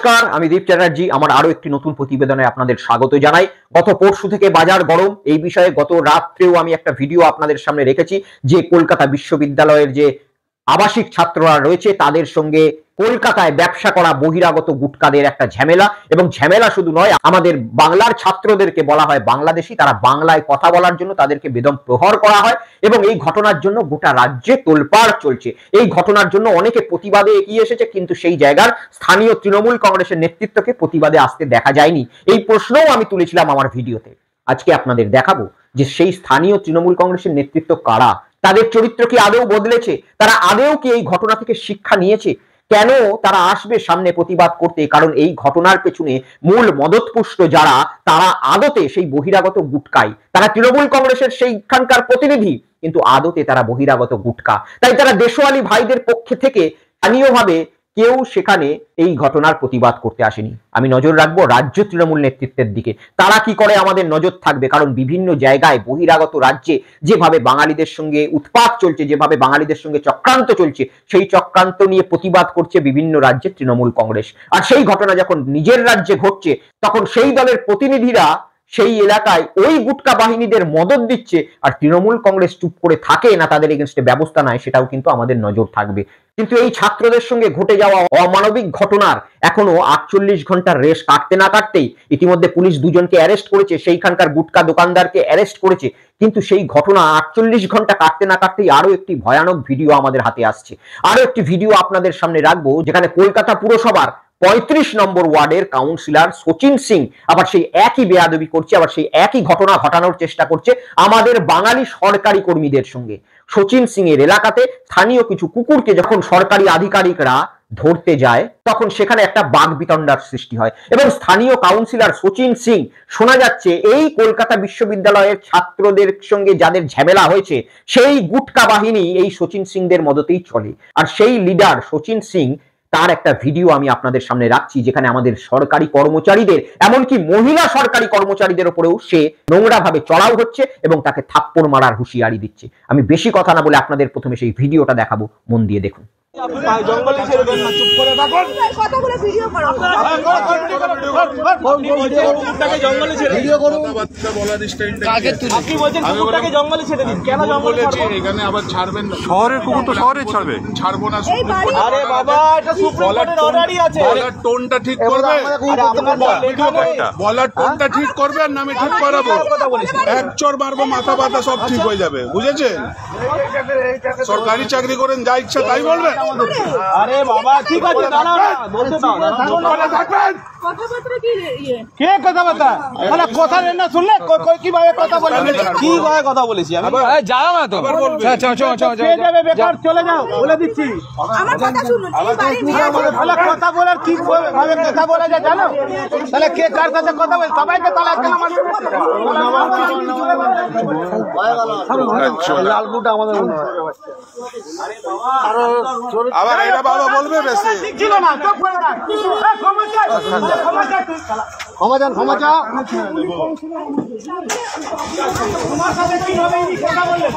নমস্কার, আমি দীপ চ্যাটার্জি। আমার আরো একটি নতুন প্রতিবেদনে আপনাদের স্বাগত জানাই। গত পরশু থেকে বাজার গরম এই বিষয়ে গত রাত্রেও আমি একটা ভিডিও আপনাদের সামনে রেখেছি যে কলকাতা বিশ্ববিদ্যালয়ের যে আবাসিক ছাত্ররা রয়েছে তাদের সঙ্গে কলকাতায় ব্যবসা করা বহিরাগত গুটকাদের একটা ঝামেলা, এবং ঝামেলা শুধু নয়, আমাদের বাংলার ছাত্রদেরকে বলা হয় বাংলাদেশি, তারা বাংলায় কথা বলার জন্য তাদেরকে বেদম প্রহর করা হয় এবং এই ঘটনার জন্য গোটা রাজ্যে তোলপাড় চলছে। এই ঘটনার জন্য অনেকে প্রতিবাদে এগিয়ে এসেছে, কিন্তু সেই জায়গার স্থানীয় তৃণমূল কংগ্রেসের নেতৃত্বকে প্রতিবাদে আসতে দেখা যায়নি। এই প্রশ্নও আমি তুলেছিলাম আমার ভিডিওতে। আজকে আপনাদের দেখাবো যে সেই স্থানীয় তৃণমূল কংগ্রেসের নেতৃত্ব কারা, তাদের চরিত্র কি আদৌ বদলেছে, তারা আদৌ কি এই ঘটনা থেকে শিক্ষা নিয়েছে, কেন তারা আসবে সামনে প্রতিবাদ করতে? কারণ এই ঘটনার পেছনে মূল মদতপুষ্ট যারা, তারা আদতে সেই বহিরাগত গুটকাই, তারা তৃণমূল কংগ্রেসের সেইখানকার প্রতিনিধি, কিন্তু আদতে তারা বহিরাগত গুটকা। তাই তারা দেশওয়ালি ভাইদের পক্ষে থেকে স্থানীয়ভাবে কেউ সেখানে এই ঘটনার প্রতিবাদ করতে আসেনি। আমি নজর রাখবো রাজ্য তৃণমূল নেতৃত্বের দিকে, তারা কি করে আমাদের নজর থাকবে। কারণ বিভিন্ন জায়গায় বহিরাগত রাজ্যে যেভাবে বাঙালিদের সঙ্গে উৎপাত চলছে, যেভাবে বাঙালিদের সঙ্গে চক্রান্ত চলছে, সেই চক্রান্ত নিয়ে প্রতিবাদ করছে বিভিন্ন রাজ্যের তৃণমূল কংগ্রেস। আর সেই ঘটনা যখন নিজের রাজ্যে ঘটছে, তখন সেই দলের প্রতিনিধিরা সেই এলাকায় ওই গুটকা বাহিনীদের মদত দিচ্ছে, আর তৃণমূল কংগ্রেস চুপ করে থাকে না, তাদের এগেনস্টে ব্যবস্থা নেয়, সেটাও কিন্তু আমাদের নজর থাকবে। কিন্তু এই ছাত্রদের সঙ্গে ঘটে যাওয়া অমানবিক ঘটনার এখনো 48 ঘন্টার রেশ কাটতে না কাটতেই ইতিমধ্যে পুলিশ দুজনকে অ্যারেস্ট করেছে, সেইখানকার গুটকা দোকানদারকে অ্যারেস্ট করেছে। কিন্তু সেই ঘটনা 48 ঘন্টা কাটতে না কাটতেই আরো একটি ভয়ানক ভিডিও আমাদের হাতে আসছে। আরো একটি ভিডিও আপনাদের সামনে রাখবো, যেখানে কলকাতা পুরসভার 35 নম্বর ওয়ার্ডের কাউন্সিলর সচিন সিং আবার সেই একই বেয়াদবি করছে, আবার সেই একই ঘটনা ঘটানোর চেষ্টা করছে আমাদের বাঙালি সরকারি কর্মীদের সঙ্গে। সচিন সিং এর এলাকাতে স্থানীয় কিছু কুকুরকে যখন সরকারি আধিকারিকরা ধরতে যায়, তখন সেখানে একটা বাকবিতণ্ডার সৃষ্টি হয় এবং স্থানীয় কাউন্সিলর সচিন সিং, শোনা যাচ্ছে এই কলকাতা বিশ্ববিদ্যালয়ের ছাত্রদের সঙ্গে যাদের ঝামেলা হয়েছে, সেই গুটকা বাহিনী এই সচিন সিংদের মদতেই চলে। আর সেই লিডার সচিন সিং, তার একটা ভিডিও আমি আপনাদের সামনে রাখছি, যেখানে আমাদের সরকারি কর্মচারীদের, এমনকি মহিলা সরকারি কর্মচারীদের উপরেও সে নোংরা ভাবে চড়াও হচ্ছে এবং তাকে থাপ্পড় মারার হুঁশিয়ারি দিচ্ছে। আমি বেশি কথা না বলে আপনাদের প্রথমে সেই ভিডিওটা দেখাবো, মন দিয়ে দেখুন। জঙ্গলে ছেড়ে দেন না, চুপ করে থাকুন। কথা বলে ভিডিও করো, জঙ্গলে ছেড়ে ভিডিও করুন। বাচ্চা বলার স্টাইলটা আপনি বলছেন কুকুরটাকে জঙ্গলে ছেড়ে দিন, কেন জঙ্গলে বলেছি? এখানে আবার ছাড়বেন না, শহরের কুকুর তো শহরে ছাড়বে, ছাড়বো না। আরে বাবা, এটা সুপ্রিম কোর্টের অর্ডারই আছে। বলার টোনটা ঠিক করবে, বলার টোনটা ঠিক করবে, আর নামে ঠিক করাবো। এক চোর মারবো, মাথা ব্যথা সব ঠিক হয়ে যাবে, বুঝেছেন? সরকারি চাকরি করেন, যা ইচ্ছা তাই বলবেন। আরে বাবা, ঠিক আছে, দাঁড়াও না, বলতে দাও। কথাবার্তা কি কে কথাবার্তা? মানে কথা না শুনলে কিভাবে কথা বলে? কিভাবে কথা বলেছি আমি? যাও না তো, যাবে, বেকার চলে যাও, বলে দিচ্ছি। আমার কথা শুনুন, তাহলে কথা বলার কি ভাবে কথা বলা যায় জানো? তাহলে কে কার কাছে কথা বলে? সবাইকে তাহলে একটা মানুষ লালগুটা আমাদের আবার এটা বাবা বলবে বেশি ছিল না। ক্ষমা চান, ক্ষমা চা। তোমার সাথে কিভাবে কথা বললেন?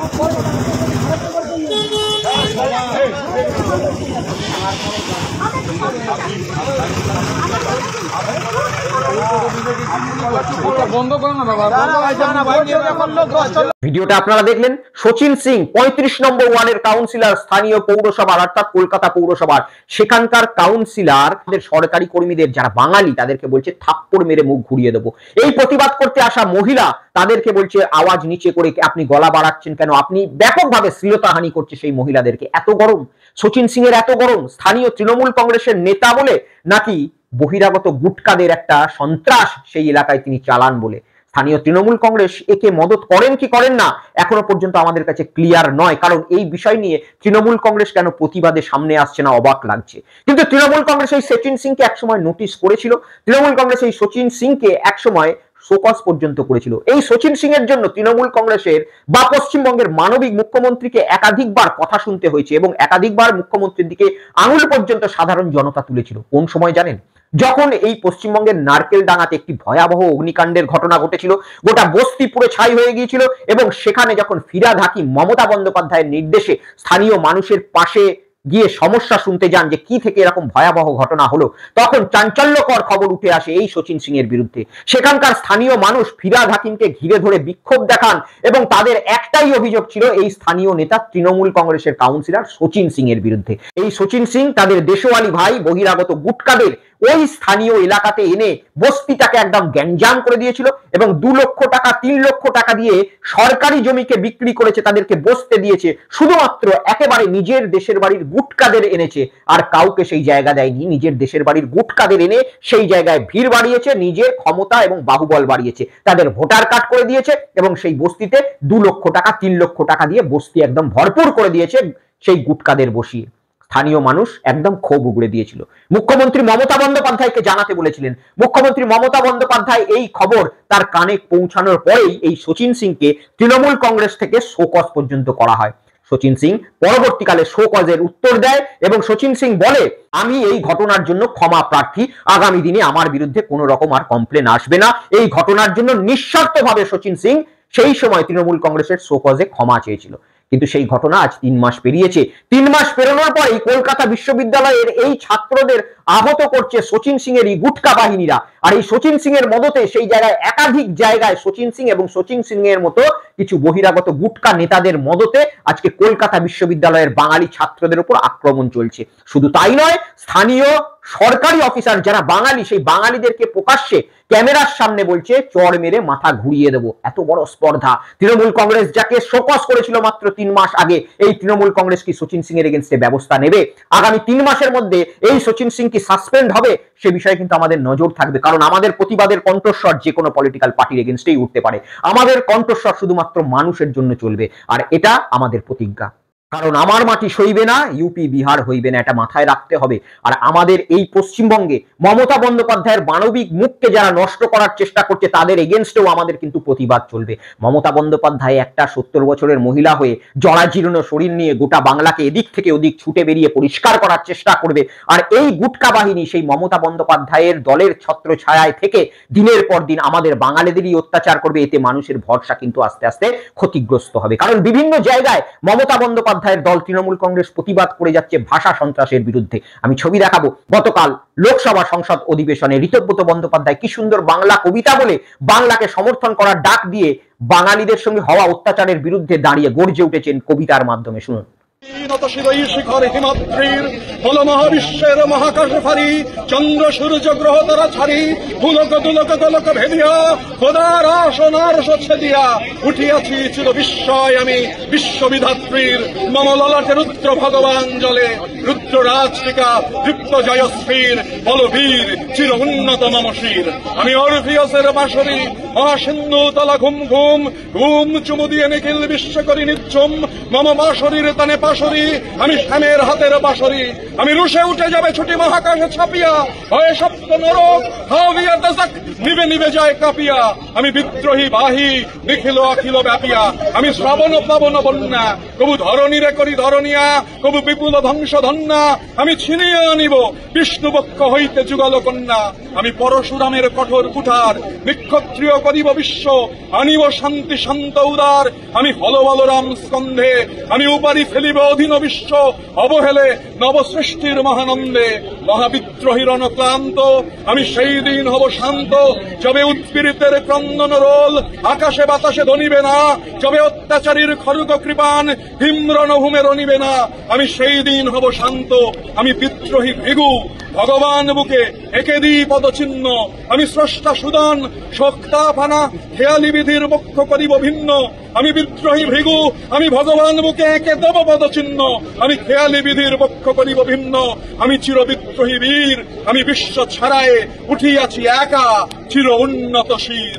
ভিডিওটা আপনারা দেখলেন। সচিন সিং 35 নম্বর ওয়ার্ডের কাউন্সিলর, স্থানীয় পৌরসভার অর্থাৎ কলকাতা পৌরসভার সেখানকার কাউন্সিলর সরকারি কর্মীদের যারা বাঙালি তাদেরকে বলছে থাপ্পড় মেরে মুখ ঘুরিয়ে দেবো। এই প্রতিবাদ করতে আসা মহিলা তাদেরকে বলছে আওয়াজ নিচে করে, আপনি গলা বাড়াচ্ছেন কেন, আপনি ব্যাপকভাবে শ্লীলতাহানি করছে সেই মহিলাদেরকে। এত গরম সচিন সিং এর, এত গরম স্থানীয় তৃণমূল কংগ্রেসের নেতা বলে, নাকি বহিরাগত গুটকাদের একটা সন্ত্রাস সেই এলাকায় তিনি চালান বলে? স্থানীয় তৃণমূল কংগ্রেস একে মদত করেন কি করেন না এখনো পর্যন্ত আমাদের কাছে ক্লিয়ার নয়। কারণ এই বিষয় নিয়ে তৃণমূল কংগ্রেস কেন প্রতিবাদে সামনে আসছে না, অবাক লাগছে। কিন্তু তৃণমূল কংগ্রেস এই সচিন সিংকে একসময় নোটিশ করেছিল, তৃণমূল কংগ্রেস এই সচিন সিংকে একসময় শোকজ পর্যন্ত করেছিল। এই সচিন সিং এর জন্য তৃণমূল কংগ্রেসের বা পশ্চিমবঙ্গের মানবিক মুখ্যমন্ত্রীকে একাধিকবার কথা শুনতে হয়েছে এবং একাধিকবার মুখ্যমন্ত্রীর দিকে আঙুল পর্যন্ত সাধারণ জনতা তুলেছিল। কোন সময় জানেন? যখন এই পশ্চিমবঙ্গের নারকেলডাঙ্গাতে একটি ভয়াবহ অগ্নিকাণ্ডের ঘটনা ঘটেছিল, গোটা বস্তি পুরো ছাই হয়ে গিয়েছিল, এবং সেখানে যখন ফিরহাদ হাকিম মমতা বন্দ্যোপাধ্যায়ের নির্দেশে স্থানীয় মানুষের পাশে গিয়ে সমস্যা শুনতে যান যে কি থেকে এরকম ভয়াবহ ঘটনা হলো, তখন চাঞ্চল্যকর খবর উঠে আসে এই শচীন সিং এর বিরুদ্ধে। সেখানকার স্থানীয় মানুষ ফিরহাদ হাকিমকে ঘিরে ধরে বিক্ষোভ দেখান এবং তাদের একটাই অভিযোগ ছিল এই স্থানীয় নেতা তৃণমূল কংগ্রেসের কাউন্সিলর শচীন সিং এর বিরুদ্ধে। এই শচীন সিং তাদের দেশওয়ালি ভাই বহিরাগত গুটকাদের ওই স্থানীয় এলাকাতে এনে বস্তিটাকে একদম গ্যাঞ্জাম করে দিয়েছিল এবং 2 লক্ষ টাকা 3 লক্ষ টাকা দিয়ে সরকারি জমিকে বিক্রি করেছে, তাদেরকে বসতে দিয়েছে, শুধুমাত্র একেবারে নিজের দেশের বাড়ির গুটকাদের এনেছে, আর কাউকে সেই জায়গা দেয়নি। নিজের দেশের বাড়ির গুটকাদের এনে সেই জায়গায় ভিড় বাড়িয়েছে, নিজের ক্ষমতা এবং বাহুবল বাড়িয়েছে, তাদের ভোটার কার্ড করে দিয়েছে এবং সেই বস্তিতে 2 লক্ষ টাকা 3 লক্ষ টাকা দিয়ে বস্তি একদম ভরপুর করে দিয়েছে সেই গুটকাদের বসিয়ে। স্থানীয় মানুষ একদম ক্ষোভ উগড়ে দিয়েছিল, মুখ্যমন্ত্রী মমতা বন্দ্যোপাধ্যায়কে জানাতে বলেছিলেন। মুখ্যমন্ত্রী মমতা বন্দ্যোপাধ্যায় এই খবর তার কানে পৌঁছানোর পরেই এই শচীন সিংকে তৃণমূল কংগ্রেস থেকে শোকজ পর্যন্ত করা হয়। শচীন সিং পরবর্তীকালে শোকজের উত্তর দেয় এবং শচীন সিং বলে, আমি এই ঘটনার জন্য ক্ষমা প্রার্থী, আগামী দিনে আমার বিরুদ্ধে কোনো রকম আর কমপ্লেন আসবে না। এই ঘটনার জন্য নিঃস্বার্থভাবে শচীন সিং সেই সময় তৃণমূল কংগ্রেসের শোকজে ক্ষমা চেয়েছিল। কিন্তু সেই ঘটনা আজ 3 মাস পেরিয়েছে। 3 মাস পেরোনোর পরেই কলকাতা বিশ্ববিদ্যালয়ের এই ছাত্রদের আহত করছে শচীন সিং এর গুটকা বাহিনীরা। আর এই শচীন সিং এর মদতে সেই জায়গায় একাধিক জায়গায় শচীন সিং এবং শচীন সিং এর মতো কিছু বহিরাগত গুটকা নেতাদের মদতে আজকে কলকাতা বিশ্ববিদ্যালয়ের বাঙালি ছাত্রদের উপর আক্রমণ চলছে। শুধু তাই নয়, স্থানীয় সরকারি অফিসার যারা বাঙালি, সেই বাঙালিদেরকে প্রকাশ্যে ক্যামেরার সামনে বলছে চড় মেরে মাথা ঘুরিয়ে দেবো। এত বড় স্পর্ধা। তৃণমূল কংগ্রেস যাকে শোকজ করেছিল মাত্র 3 মাস আগে, এই তৃণমূল কংগ্রেস কি শচীন সিং এর এগেইনস্টে ব্যবস্থা নেবে? আগামী 3 মাসের মধ্যে এই শচীন সিং কি সাসপেন্ড হবে সে বিষয়ে কিন্তু আমাদের নজর থাকবে, কারণ আমাদের প্রতিবাদের কণ্ঠস্বর যে কোনো পলিটিক্যাল পার্টির এগেইনস্টেই উঠতে পারে। আমাদের কণ্ঠস্বর শুধুমাত্র মানুষের জন্য চলবে, আর এটা আমাদের প্রতিজ্ঞা। কারণ আমার মাটি সইবে না, ইউপি বিহার হইবে না, এটা মাথায় রাখতে হবে। আর আমাদের এই পশ্চিমবঙ্গে মমতা বন্দ্যোপাধ্যায়ের মানবিক মুখকে যারা নষ্ট করার চেষ্টা করছে তাদের এগেইনস্টেও আমাদের কিন্তু প্রতিবাদ চলবে। মমতা বন্দ্যোপাধ্যায় একটা 70 বছরের মহিলা হয়ে জরাজীর্ণ শরীর নিয়ে গোটা বাংলাকে এদিক থেকে ওদিক ছুটে বেরিয়ে পরিষ্কার করার চেষ্টা করবে, আর এই গুটকা বাহিনী সেই মমতা বন্দ্যোপাধ্যায়ের দলের ছত্র ছায়ায় থেকে দিনের পর দিন আমাদের বাঙালিদেরই অত্যাচার করবে। এতে মানুষের ভরসা কিন্তু আস্তে আস্তে ক্ষতিগ্রস্ত হবে, কারণ বিভিন্ন জায়গায় মমতা বন্দ্যোপাধ্যায়ের দল তৃণমূল কংগ্রেস প্রতিবাদ করে যাচ্ছে ভাষা সন্ত্রাসের বিরুদ্ধে। আমি ছবি দেখাবো, গতকাল লোকসভা সংসদ অধিবেশনে ঋতব্রত বন্দ্যোপাধ্যায় কি সুন্দর বাংলা কবিতা বলে বাংলাকে সমর্থন করার ডাক দিয়ে বাঙালিদের সঙ্গে হওয়া অত্যাচারের বিরুদ্ধে দাঁড়িয়ে গর্জে উঠেছেন কবিতার মাধ্যমে। শুনুন। শিখর হিমাদ্রির হল মহাবিশ্বের মহাকাশ ফারি, চন্দ্র সূর্য গ্রহ তারা ছাড়ি, ভুলক দুলক গোলক ভেদিয়া, খোদার আসনার সচ্ছেদিয়া উঠিয়াছি চির বিস্ময় আমি বিশ্ববিধাত্রীর, মম ললাটে রুদ্র ভগবান জলে, রুদ্র রাজটিকা দীপ্ত জয়শ্রীর, বলবীর চির উন্নত মমশির। আমি অরফিয়সের বাঁশরি মহাসিন্ধু তলা ঘুম ঘুম, ঘুম চুমু দিয়ে নিখিল বিশ্ব করি নিঝুম, মম বাঁশরির তানে পাশরি, আমি শ্যামের হাতের বাঁশরি। আমি রুশে উঠে যাবে ছুটি মহাকাশে ছাপিয়া, হয়ে সপ্ত নরক হাওয়া দশক নিবে নিবে যায় কাঁপিয়া। আমি বিদ্রোহী বাহি নিখিল অখিল ব্যাপিয়া, আমি শ্রাবণ পাবন বন্যা, কবু ধরণীরে করি ধরণিয়া, কবু বিপুল ধ্বংস ধন্যা। আমি ছিনিয়ে আনিব বিষ্ণুপক্ষ হইতে যুগল কন্যা, আমি পরশুরামের কঠোর কুঠার নিক্ষত্রিয় করিব বিশ্ব, আনিব শান্তি শান্ত উদার। আমি হল বলরাম স্কন্ধে, আমি উপারি ফেলিব অধীন বিশ্ব, অবহেলে নবসৃষ্টির মহানন্দে। মহাবিদ্রোহীর অনক্লান্ত আমি সেই দিন হব শান্ত, যবে উৎপীড়িতের ক্রন্দন রোল আকাশে বাতাসে ধ্বনিবে না, যবে অত্যাচারীর খড়গ কৃপান হিমরণভূমে রনিবে না। আমি সেই দিন হব শান্ত, আমি বিদ্রোহী ভৃগু ভগবান বুকে একে দিই পদচিহ্ন। আমি স্রষ্টা সুদান শক্তাফানা খেয়ালি বিধির বক্ষ করিব ভিন্ন। আমি বিদ্রোহী ভৃগু, আমি ভগবান বুকে একে দেব পদচিহ্ন। আমি খেয়ালি বিধির বক্ষ করিব ভিন্ন, আমি চির বিদ্রোহী বীর, আমি বিশ্ব ছাড়ায় উঠিয়াছি একা চির উন্নত শির।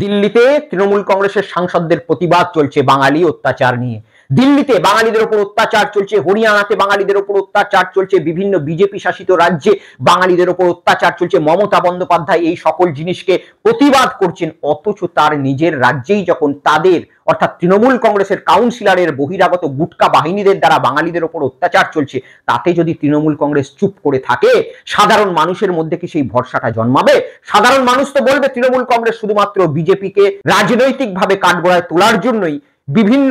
দিল্লিতে তৃণমূল কংগ্রেসের সাংসদদের প্রতিবাদ চলছে বাঙালি অত্যাচার নিয়ে। দিল্লিতে বাঙালিদের উপর অত্যাচার চলছে, হরিয়ানাতে বাঙালিদের উপর অত্যাচার চলছে, বিভিন্ন বিজেপি শাসিত রাজ্যে বাঙালিদের উপর অত্যাচার চলছে। মমতা বন্দ্যোপাধ্যায় এই সকল জিনিসকে প্রতিবাদ করছেন, অথচ তার নিজের রাজ্যেই যখন তাদের অর্থাৎ তৃণমূল কংগ্রেসের কাউন্সিলরের বহিরাগত গুটকা বাহিনীদের দ্বারা বাঙালিদের উপর অত্যাচার চলছে, তাতে যদি তৃণমূল কংগ্রেস চুপ করে থাকে, সাধারণ মানুষের মধ্যে কি সেই ভরসাটা জন্মাবে? সাধারণ মানুষ তো বলবে তৃণমূল কংগ্রেস শুধুমাত্র বিজেপিকে রাজনৈতিকভাবে কাঠগড়ায় তোলার জন্যই বিভিন্ন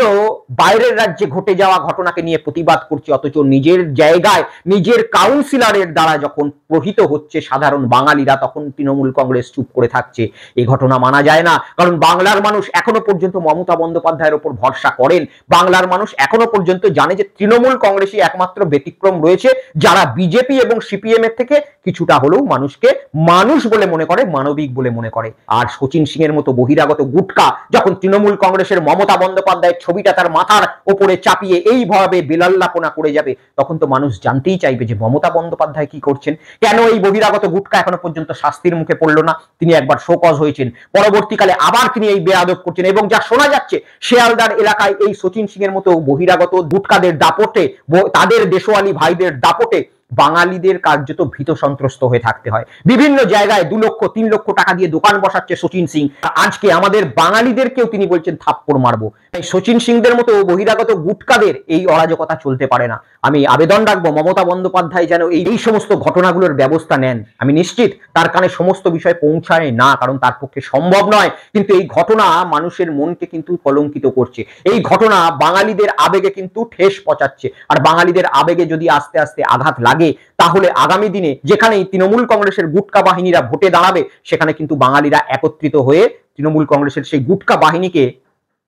বাইরের রাজ্যে ঘটে যাওয়া ঘটনাকে নিয়ে প্রতিবাদ করছে, অথচ নিজের জায়গায় নিজের কাউন্সিলরের দ্বারা যখন প্রহিত হচ্ছে সাধারণ বাঙালিরা, তখন তৃণমূল কংগ্রেস চুপ করে থাকছে। এই ঘটনা মানা যায় না, কারণ বাংলার মানুষ এখনো পর্যন্ত মমতা বন্দ্যোপাধ্যায়ের উপর ভরসা করেন। বাংলার মানুষ এখনো পর্যন্ত জানে যে তৃণমূল কংগ্রেসই একমাত্র ব্যতিক্রম রয়েছে যারা বিজেপি এবং সিপিএম এর থেকে কিছুটা হলেও মানুষকে মানুষ বলে মনে করে, মানবিক বলে মনে করে। আর শচীন সিং এর মতো বহিরাগত গুটকা যখন তৃণমূল কংগ্রেসের মমতা বন্দ্যোপাধ্যায়ের ছবিটা তার মাথার ওপরে চাপিয়ে এইভাবে বেলাল্লাপনা করে যাবে, তখন তো মানুষ জানতেই চাইবে যে মমতা বন্দ্যোপাধ্যায় কি করছেন, কেন এই বহিরাগত গুটকা এখনো পর্যন্ত শাস্তির মুখে পড়লো না। তিনি একবার শোকজ হয়েছেন, পরবর্তীকালে আবার তিনি এই বেয়াদব করছেন, এবং যা শোনা যাচ্ছে শিয়ালদার এলাকায় এই শচীন সিং এর মতো বহিরাগত গুটকাদের দাপটে, তাদের দেশওয়ালি ভাইদের দাপটে বাঙালিদের কার্যত ভীত সন্ত্রস্ত হয়ে থাকতে হয়। বিভিন্ন জায়গায় 2 লক্ষ 3 লক্ষ টাকা দিয়ে দোকান বসাচ্ছে শচীন সিং। আজকে আমাদের বাঙালিদেরকেও তিনি বলছেন থাপ্পড় মারবো। তাই শচীন সিংদের মতো বহিরাগত গুটকাদের এই অরাজকতা চলতে পারে না। আমি আবেদন রাখবো মমতা বন্দ্যোপাধ্যায় যেন এই সমস্ত ঘটনাগুলোর ব্যবস্থা নেন। আমি নিশ্চিত তার কানে সমস্ত বিষয় পৌঁছায় না, কারণ তার পক্ষে সম্ভব নয়, কিন্তু এই ঘটনা মানুষের মনকে কিন্তু কলঙ্কিত করছে। এই ঘটনা বাঙালিদের আবেগে কিন্তু ঠেস পচাচ্ছে, আর বাঙালিদের আবেগে যদি আস্তে আস্তে আঘাত লাগে তাহলে আগামী দিনে যেখানেই তৃণমূল কংগ্রেসের গুটকা বাহিনীরা ভোটে দাঁড়াবে, সেখানে কিন্তু বাঙালিরা একত্রিত হয়ে তৃণমূল কংগ্রেসের সেই গুটকা বাহিনীকে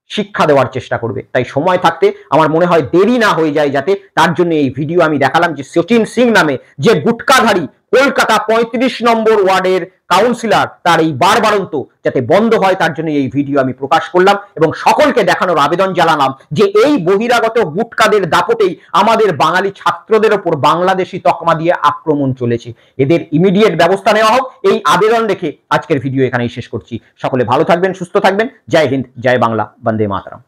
শিক্ষা দেওয়ার চেষ্টা করবে। তাই সময় থাকতে আমার মনে হয় দেরি না হয়ে যায়, যাতে তার জন্য এই ভিডিও আমি দেখালাম যে শচীন সিং নামে যে গুটকাধারী কলকাতা 35 নম্বর ওয়ার্ডের কাউন্সিলর, তার এই বারবারন্ত যাতে বন্ধ হয়, তার জন্য এই ভিডিও আমি প্রকাশ করলাম এবং সকলকে দেখানোর আবেদন জানালাম যে এই বহিরাগত গুটকাদের দাপটেই আমাদের বাঙালি ছাত্রদের ওপর বাংলাদেশি তকমা দিয়ে আক্রমণ চলেছে। এদের ইমিডিয়েট ব্যবস্থা নেওয়া হোক, এই আবেদন রেখে আজকের ভিডিও এখানেই শেষ করছি। সকলে ভালো থাকবেন, সুস্থ থাকবেন। জয় হিন্দ, জয় বাংলা, বন্দে মাতরম।